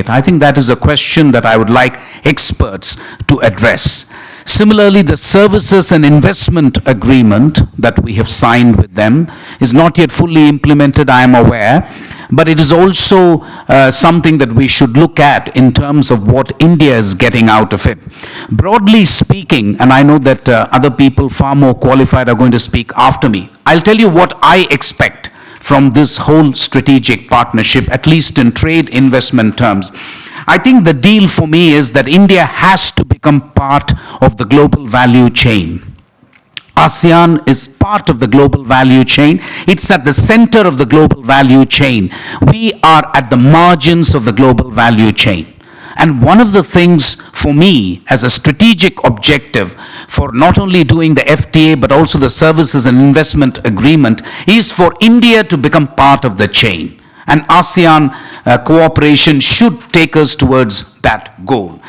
I think that is a question that I would like experts to address. Similarly, the services and investment agreement that we have signed with them is not yet fully implemented, I am aware, but it is also something that we should look at in terms of what India is getting out of it. Broadly speaking, and I know that other people far more qualified are going to speak after me, I'll tell you what I expect from this whole strategic partnership, at least in trade investment terms. I think the deal for me is that India has to become part of the global value chain. ASEAN is part of the global value chain. It's at the center of the global value chain. We are at the margins of the global value chain. And one of the things for me as a strategic objective for not only doing the FTA but also the services and investment agreement is for India to become part of the chain. And ASEAN cooperation should take us towards that goal.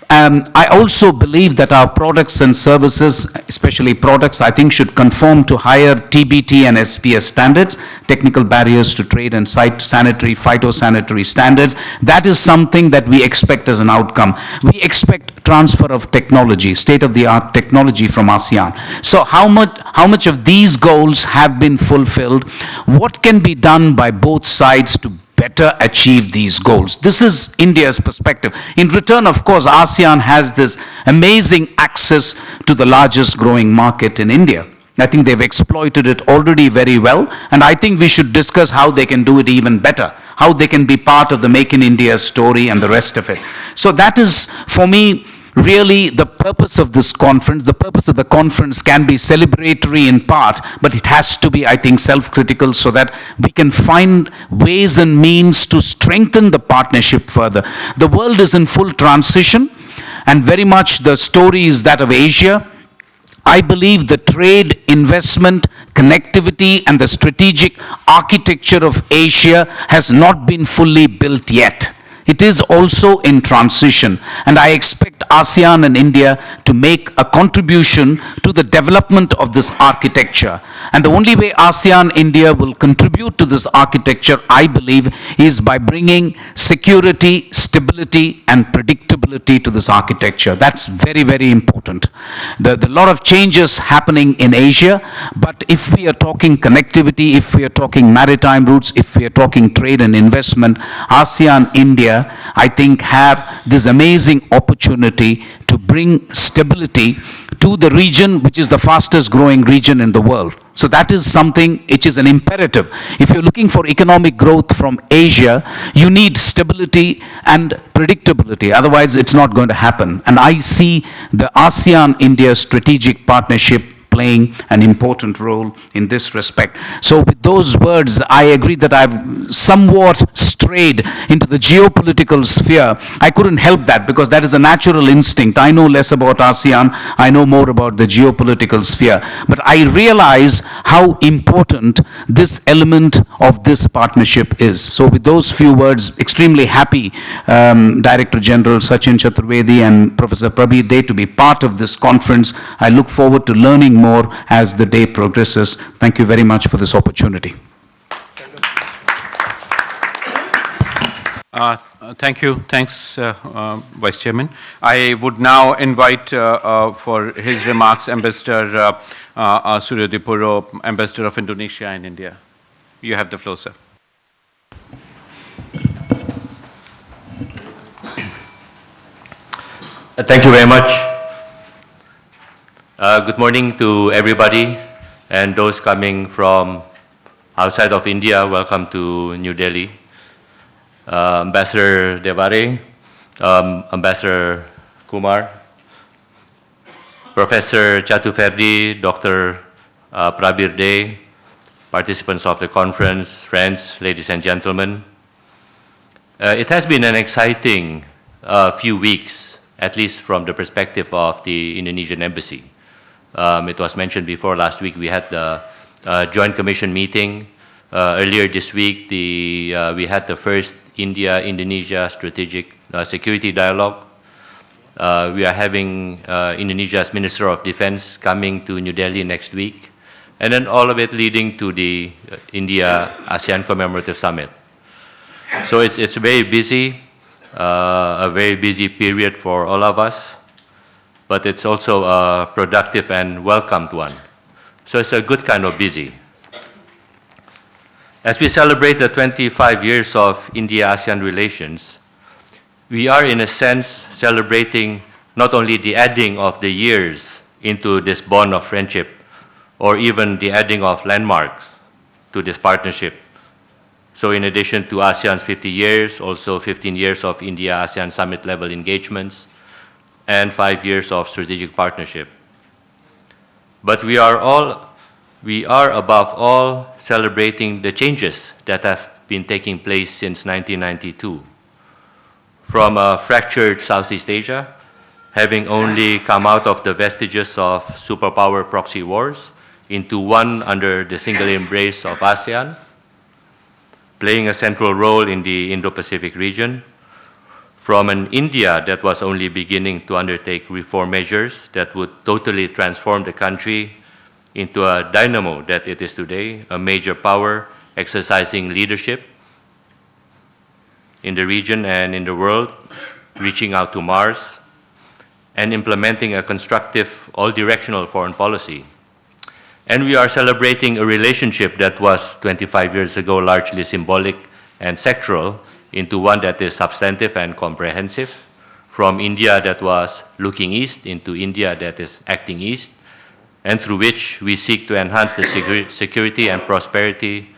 I also believe that our products and services, especially products, I think should conform to higher TBT and SPS standards, technical barriers to trade and sanitary, phytosanitary standards. That is something that we expect as an outcome. We expect transfer of technology, state-of-the-art technology from ASEAN. So how much of these goals have been fulfilled? What can be done by both sides to better achieve these goals? This is India's perspective. In return, of course, ASEAN has this amazing access to the largest growing market in India. I think they've exploited it already very well, and I think we should discuss how they can do it even better, how they can be part of the Make in India story and the rest of it. So that is, for me, really the purpose of this conference. The purpose of the conference can be celebratory in part, but it has to be, I think, self-critical so that we can find ways and means to strengthen the partnership further. The world is in full transition, and very much the story is that of Asia. I believe the trade, investment, connectivity, and the strategic architecture of Asia has not been fully built yet. It is also in transition, and I expect ASEAN and India to make a contribution to the development of this architecture. And the only way ASEAN-India will contribute to this architecture, I believe, is by bringing security, stability, and predictability to this architecture. That's very, very important. There are a lot of changes happening in Asia, but if we are talking connectivity, if we are talking maritime routes, if we are talking trade and investment, ASEAN-India, I think, have this amazing opportunity to bring stability to the region, which is the fastest growing region in the world. So that is something which is an imperative. If you're looking for economic growth from Asia, you need stability and predictability. Otherwise, it's not going to happen. And I see the ASEAN-India strategic partnership playing an important role in this respect. So with those words, I agree that I've somewhat strayed into the geopolitical sphere. I couldn't help that because that is a natural instinct. I know less about ASEAN, I know more about the geopolitical sphere. But I realize how important this element of this partnership is. So with those few words, extremely happy Director General Sachin Chaturvedi and Professor Prabir Dey to be part of this conference. I look forward to learning more as the day progresses. Thank you very much for this opportunity. Thank you. Thanks, Vice Chairman. I would now invite for his remarks Ambassador Suryo Dipuro, Ambassador of Indonesia in India. You have the floor, sir. Thank you very much. Good morning to everybody, and those coming from outside of India, welcome to New Delhi. Ambassador Devare, Ambassador Kumar, Professor Chaturvedi, Dr. Prabir Dey, participants of the conference, friends, ladies and gentlemen. It has been an exciting few weeks, at least from the perspective of the Indonesian Embassy. It was mentioned before, last week we had the Joint Commission meeting. Earlier this week, we had the first India-Indonesia Strategic Security Dialogue. We are having Indonesia's Minister of Defense coming to New Delhi next week, and then all of it leading to the India-ASEAN Commemorative Summit. So it's very busy. a very busy period for all of us, but it's also a productive and welcomed one. So it's a good kind of busy. As we celebrate the 25 years of India-ASEAN relations, we are in a sense celebrating not only the adding of the years into this bond of friendship, or even the adding of landmarks to this partnership. So in addition to ASEAN's 50 years, also 15 years of India-ASEAN summit level engagements, and 5 years of strategic partnership. But we are above all celebrating the changes that have been taking place since 1992. From a fractured Southeast Asia, having only come out of the vestiges of superpower proxy wars, into one under the single embrace of ASEAN, playing a central role in the Indo-Pacific region, from an India that was only beginning to undertake reform measures that would totally transform the country into a dynamo that it is today, a major power exercising leadership in the region and in the world, reaching out to Mars, and implementing a constructive, all-directional foreign policy. And we are celebrating a relationship that was 25 years ago largely symbolic and sectoral into one that is substantive and comprehensive, from India that was looking east into India that is acting east, and through which we seek to enhance the security and prosperity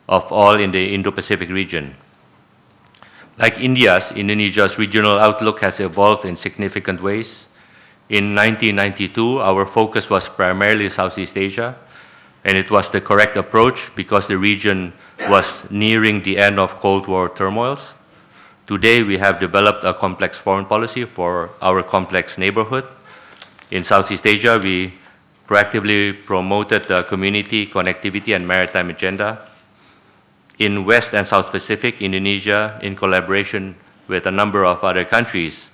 of all in the Indo-Pacific region. Like Indonesia's regional outlook has evolved in significant ways. In 1992, our focus was primarily Southeast Asia, and it was the correct approach because the region was nearing the end of Cold War turmoils. Today, we have developed a complex foreign policy for our complex neighborhood. In Southeast Asia, we proactively promoted the community, connectivity, and maritime agenda. In West and South Pacific, Indonesia, in collaboration with a number of other countries,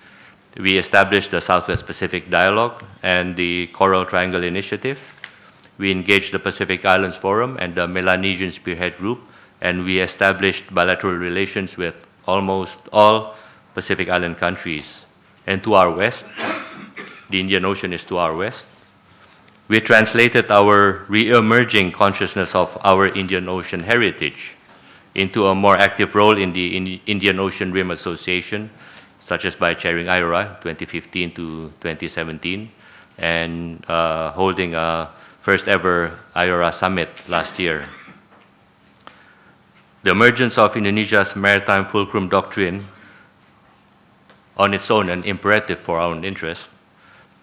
we established the Southwest Pacific Dialogue and the Coral Triangle Initiative. We engaged the Pacific Islands Forum and the Melanesian Spearhead Group, and we established bilateral relations with almost all Pacific Island countries. And to our west, the Indian Ocean is to our west. We translated our re-emerging consciousness of our Indian Ocean heritage into a more active role in the Indian Ocean Rim Association, such as by chairing IORA 2015 to 2017, and holding a first ever IORA summit last year. The emergence of Indonesia's maritime fulcrum doctrine, on its own an imperative for our own interest,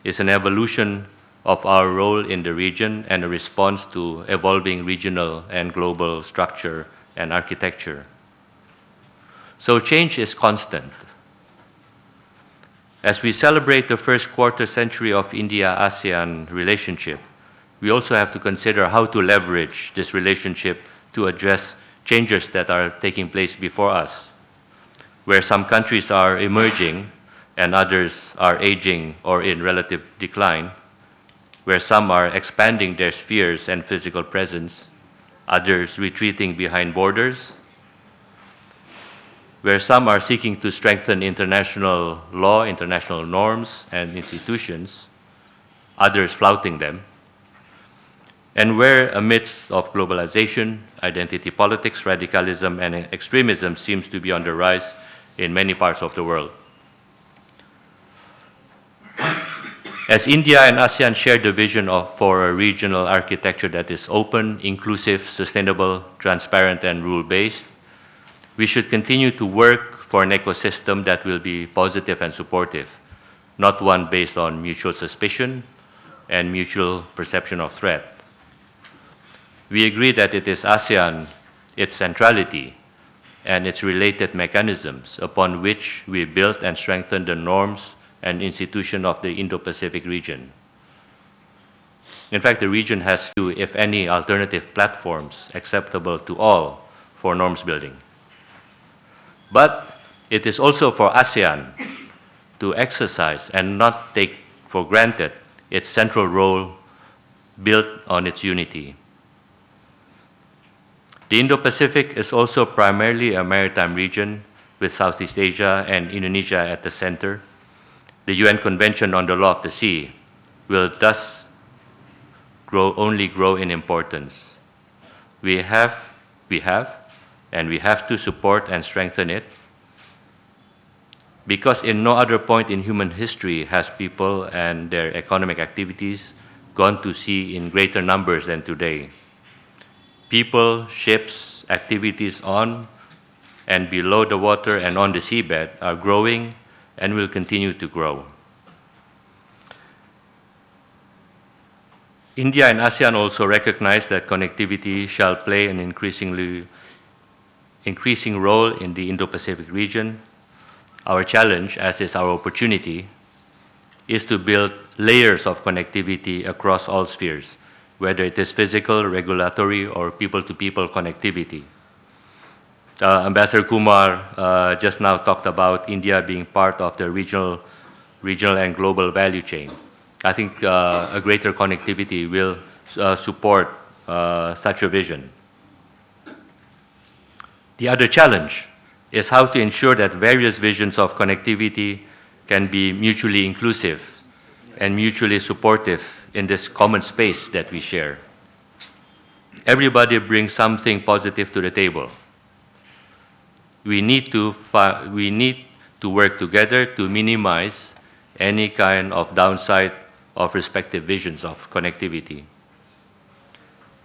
is an evolution of our role in the region and a response to evolving regional and global structure and architecture. So change is constant. As we celebrate the first quarter century of India-ASEAN relationship, we also have to consider how to leverage this relationship to address changes that are taking place before us, where some countries are emerging and others are aging or in relative decline, where some are expanding their spheres and physical presence, others retreating behind borders, where some are seeking to strengthen international law, international norms and institutions, others flouting them, and where amidst of globalization, identity politics, radicalism, and extremism seems to be on the rise in many parts of the world. As India and ASEAN share the vision for a regional architecture that is open, inclusive, sustainable, transparent, and rule-based, we should continue to work for an ecosystem that will be positive and supportive, not one based on mutual suspicion and mutual perception of threat. We agree that it is ASEAN, its centrality, and its related mechanisms upon which we build and strengthen the norms and institutions of the Indo-Pacific region. In fact, the region has few, if any, alternative platforms acceptable to all for norms building. But it is also for ASEAN to exercise and not take for granted its central role built on its unity. The Indo-Pacific is also primarily a maritime region, with Southeast Asia and Indonesia at the center, the UN Convention on the Law of the Sea will thus only grow in importance. We have, and we have to support and strengthen it, because in no other point in human history has people and their economic activities gone to sea in greater numbers than today. People, ships, activities on and below the water and on the seabed are growing and will continue to grow. India and ASEAN also recognize that connectivity shall play an increasing role in the Indo-Pacific region. Our challenge, as is our opportunity, is to build layers of connectivity across all spheres, whether it is physical, regulatory, or people-to-people connectivity. Ambassador Kumar just now talked about India being part of the regional and global value chain. I think a greater connectivity will support such a vision. The other challenge is how to ensure that various visions of connectivity can be mutually inclusive and mutually supportive in this common space that we share. Everybody brings something positive to the table. We need to work together to minimize any kind of downside of respective visions of connectivity.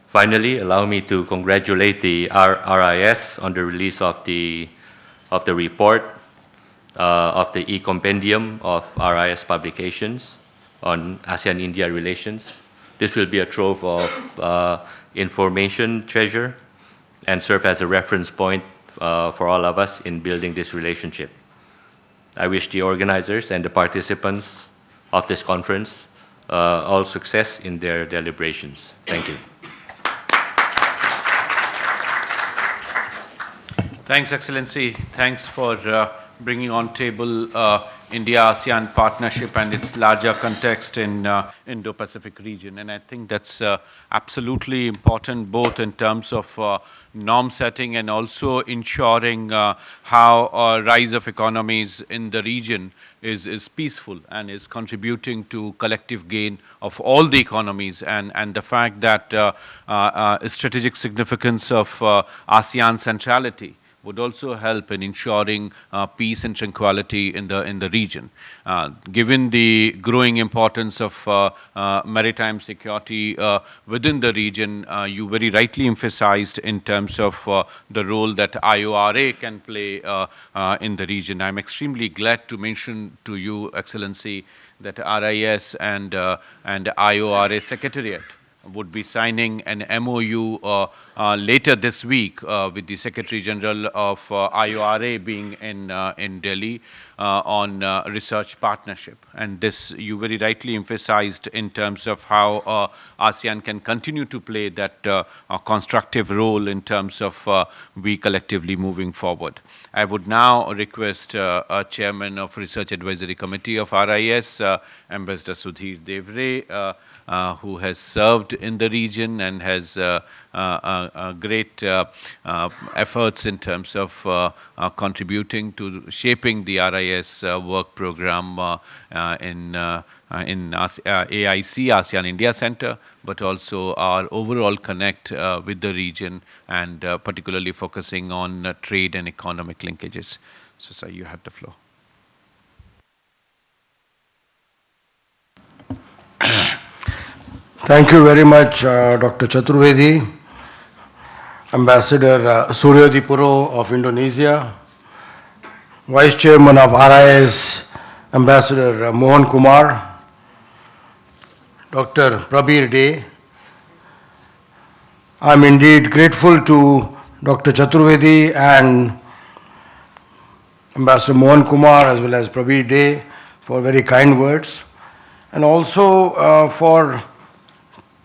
Finally, allow me to congratulate the RIS on the release of the report of the e-compendium of RIS publications on ASEAN-India relations. This will be a trove of information treasure and serve as a reference point for all of us in building this relationship. I wish the organizers and the participants of this conference all success in their deliberations. Thank you. Thanks, Excellency. Thanks for bringing on table India-ASEAN partnership and its larger context in Indo-Pacific region. And I think that's absolutely important, both in terms of norm setting and also ensuring how rise of economies in the region is peaceful and is contributing to collective gain of all the economies, and the fact that strategic significance of ASEAN centrality would also help in ensuring peace and tranquility in the region. Given the growing importance of maritime security within the region, you very rightly emphasized in terms of the role that IORA can play in the region. I'm extremely glad to mention to you, Excellency, that RIS and IORA Secretariat would be signing an MOU later this week with the Secretary General of IORA being in Delhi on research partnership. And this you very rightly emphasized in terms of how ASEAN can continue to play that constructive role in terms of we collectively moving forward. I would now request Chairman of Research Advisory Committee of RIS, Ambassador Sudhir Devre, who has served in the region and has great efforts in terms of contributing to shaping the RIS work program in AIC, ASEAN India Center, but also our overall connect with the region and particularly focusing on trade and economic linkages. So, sir, you have the floor. Thank you very much, Dr. Chaturvedi, Ambassador Suryodipuro of Indonesia, Vice Chairman of RIS, Ambassador Mohan Kumar, Dr. Prabir Dey. I'm indeed grateful to Dr. Chaturvedi and Ambassador Mohan Kumar as well as Prabir Dey for very kind words, and also for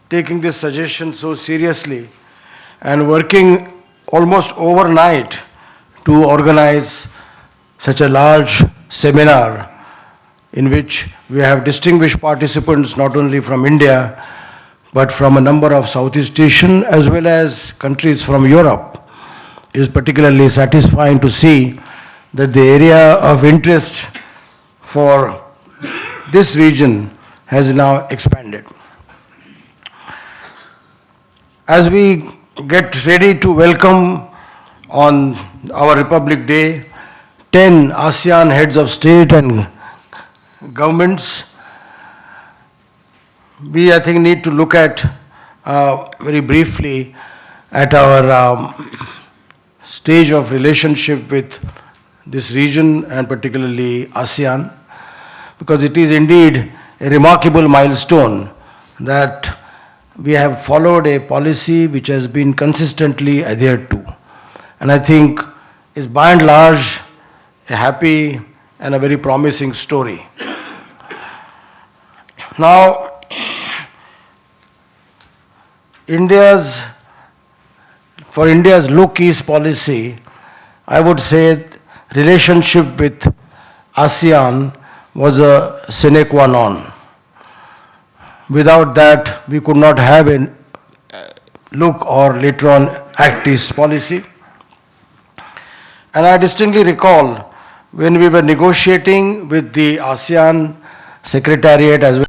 taking this suggestion so seriously and working almost overnight to organize such a large seminar in which we have distinguished participants not only from India but from a number of Southeast Asian as well as countries from Europe. It is particularly satisfying to see that the area of interest for this region has now expanded. As we get ready to welcome on our Republic Day 10 ASEAN heads of state and governments, we, I think, need to look at very briefly at our stage of relationship with this region and particularly ASEAN, because it is indeed a remarkable milestone that we have followed a policy which has been consistently adhered to, and I think is by and large a happy and a very promising story. Now, for India's low-keys policy, I would say relationship with ASEAN was a sine qua non. Without that, we could not have a look or later on Act East policy. And I distinctly recall when we were negotiating with the ASEAN Secretariat as well